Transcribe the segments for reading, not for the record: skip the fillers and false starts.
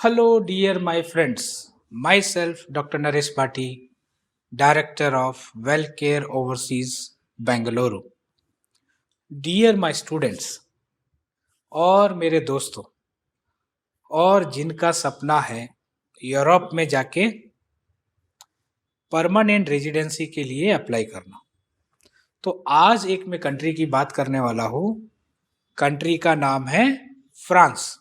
Hello, dear my friends. Myself, Dr. Naresh Bhatti, Director of WellCare Overseas, Bangalore. Dear my students और मेरे दोस्तों और जिनका सपना है यूरोप में जाके परमानेंट रेजिडेंसी के लिए अप्लाई करना, तो आज एक मैं कंट्री की बात करने वाला हूँ। कंट्री का नाम है फ्रांस।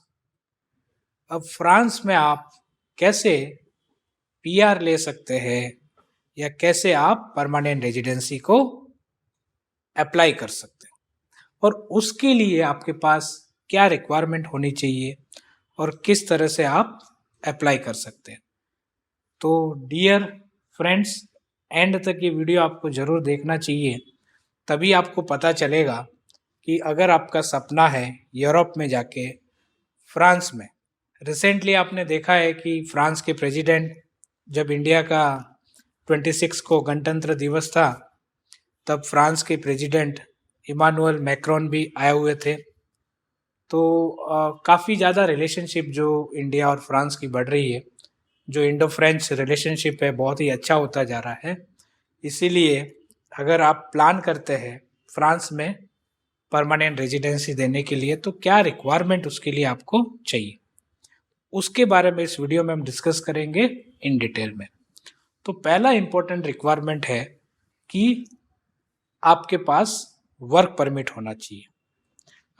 अब फ्रांस में आप कैसे पीआर ले सकते हैं या कैसे आप परमानेंट रेजिडेंसी को अप्लाई कर सकते हैं और उसके लिए आपके पास क्या रिक्वायरमेंट होनी चाहिए और किस तरह से आप अप्लाई कर सकते हैं। तो डियर फ्रेंड्स, एंड तक ये वीडियो आपको ज़रूर देखना चाहिए, तभी आपको पता चलेगा कि अगर आपका सपना है यूरोप में जाके फ्रांस में। रिसेंटली आपने देखा है कि फ्रांस के प्रेसिडेंट, जब इंडिया का 26 को गणतंत्र दिवस था, तब फ्रांस के प्रेसिडेंट इमानुअल मैक्रोन भी आए हुए थे। तो काफ़ी ज़्यादा रिलेशनशिप जो इंडिया और फ्रांस की बढ़ रही है, जो इंडो फ्रेंच रिलेशनशिप है, बहुत ही अच्छा होता जा रहा है। इसीलिए अगर आप प्लान करते हैं फ्रांस में परमानेंट रेजिडेंसी देने के लिए, तो क्या रिक्वायरमेंट उसके लिए आपको चाहिए, उसके बारे में इस वीडियो में हम डिस्कस करेंगे इन डिटेल में। तो पहला इंपॉर्टेंट रिक्वायरमेंट है कि आपके पास वर्क परमिट होना चाहिए।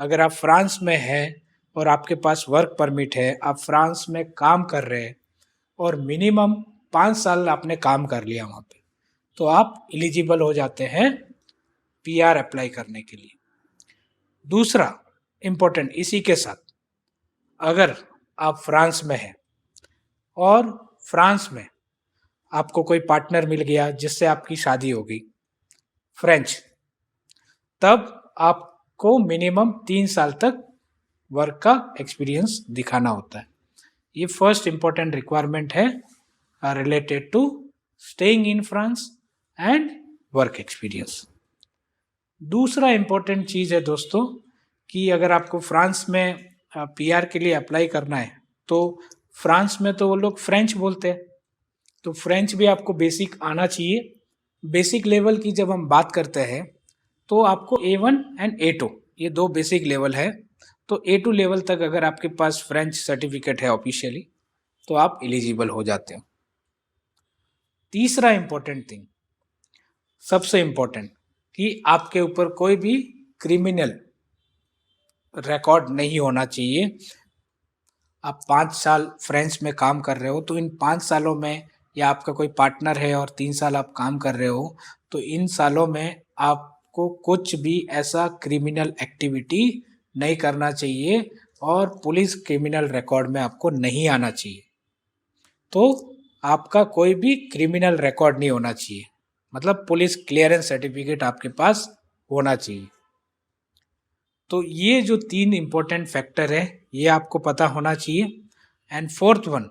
अगर आप फ्रांस में हैं और आपके पास वर्क परमिट है, आप फ्रांस में काम कर रहे हैं और मिनिमम 5 साल आपने काम कर लिया वहाँ पे, तो आप एलिजिबल हो जाते हैं पीआर अप्लाई करने के लिए। दूसरा इम्पोर्टेंट इसी के साथ, अगर आप फ्रांस में हैं और फ्रांस में आपको कोई पार्टनर मिल गया जिससे आपकी शादी हो गई फ्रेंच, तब आपको मिनिमम 3 साल तक वर्क का एक्सपीरियंस दिखाना होता है। ये फर्स्ट इंपॉर्टेंट रिक्वायरमेंट है related to staying in France and work experience. दूसरा इंपॉर्टेंट चीज़ है दोस्तों कि अगर आपको फ्रांस में पीआर के लिए अप्लाई करना है, तो फ्रांस में तो वो लोग फ्रेंच बोलते हैं, तो फ्रेंच भी आपको बेसिक आना चाहिए। बेसिक लेवल की जब हम बात करते हैं तो आपको A1 एंड A2 ये 2 बेसिक लेवल है। तो A2 लेवल तक अगर आपके पास फ्रेंच सर्टिफिकेट है ऑफिशियली, तो आप एलिजिबल हो जाते हो। तीसरा इंपॉर्टेंट थिंग, सबसे इंपॉर्टेंट, कि आपके ऊपर कोई भी क्रिमिनल रिकॉर्ड नहीं होना चाहिए। आप 5 साल फ्रेंच में काम कर रहे हो, तो इन 5 सालों में, या आपका कोई पार्टनर है और 3 साल आप काम कर रहे हो, तो इन सालों में आपको कुछ भी ऐसा क्रिमिनल एक्टिविटी नहीं करना चाहिए और पुलिस क्रिमिनल रिकॉर्ड में आपको नहीं आना चाहिए। तो आपका कोई भी क्रिमिनल रिकॉर्ड नहीं होना चाहिए, मतलब पुलिस क्लियरेंस सर्टिफिकेट आपके पास होना चाहिए। तो ये जो 3 इंपॉर्टेंट फैक्टर है, ये आपको पता होना चाहिए। एंड फोर्थ वन,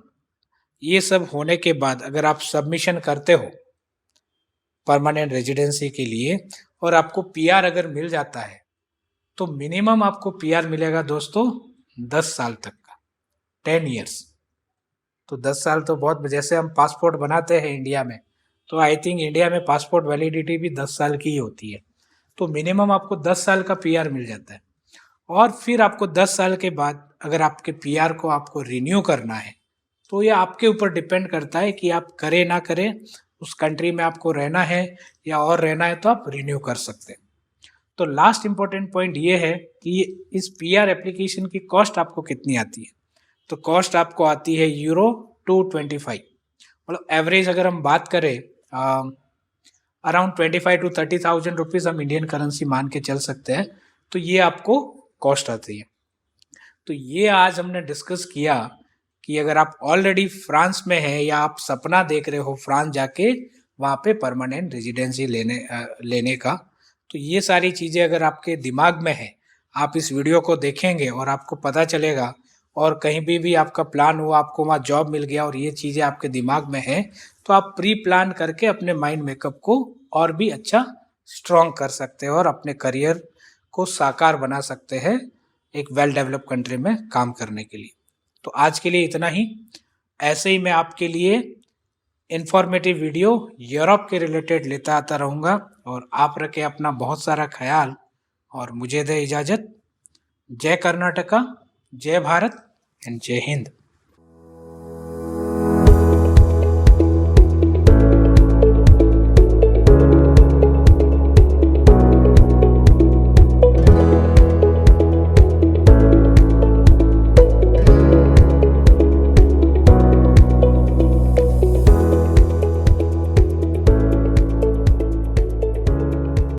ये सब होने के बाद अगर आप सबमिशन करते हो परमानेंट रेजिडेंसी के लिए और आपको पीआर अगर मिल जाता है, तो मिनिमम आपको पीआर मिलेगा दोस्तों 10 साल तक का, 10 ईयर्स। तो 10 साल तो बहुत, जैसे हम पासपोर्ट बनाते हैं इंडिया में, तो आई थिंक इंडिया में पासपोर्ट वैलिडिटी भी 10 साल की ही होती है। तो मिनिमम आपको 10 साल का पीआर मिल जाता है। और फिर आपको 10 साल के बाद अगर आपके पीआर को आपको रिन्यू करना है, तो ये आपके ऊपर डिपेंड करता है कि आप करें ना करें, उस कंट्री में आपको रहना है या और रहना है, तो आप रिन्यू कर सकते हैं। तो लास्ट इंपॉर्टेंट पॉइंट ये है कि इस पीआर एप्लीकेशन की कॉस्ट आपको कितनी आती है। तो कॉस्ट आपको आती है €225, मतलब एवरेज अगर हम बात करें अराउंड 25 to 30,000 रुपीज़ हम इंडियन करेंसी मान के चल सकते हैं। तो ये आपको कॉस्ट आती है। तो ये आज हमने डिस्कस किया कि अगर आप ऑलरेडी फ्रांस में हैं या आप सपना देख रहे हो फ्रांस जाके वहाँ पे परमानेंट रेजिडेंसी लेने का, तो ये सारी चीज़ें अगर आपके दिमाग में है, आप इस वीडियो को देखेंगे और आपको पता चलेगा, और कहीं भी आपका प्लान हुआ, आपको वहाँ जॉब मिल गया और ये चीज़ें आपके दिमाग में है, तो आप प्री प्लान करके अपने माइंड मेकअप को और भी अच्छा स्ट्रॉन्ग कर सकते हो और अपने करियर को साकार बना सकते हैं एक वेल डेवलप कंट्री में काम करने के लिए। तो आज के लिए इतना ही। ऐसे ही मैं आपके लिए इंफॉर्मेटिव वीडियो यूरोप के रिलेटेड लेता आता रहूँगा। और आप रखें अपना बहुत सारा ख्याल और मुझे दे इजाज़त। जय कर्नाटका, जय भारत एंड जय हिंद।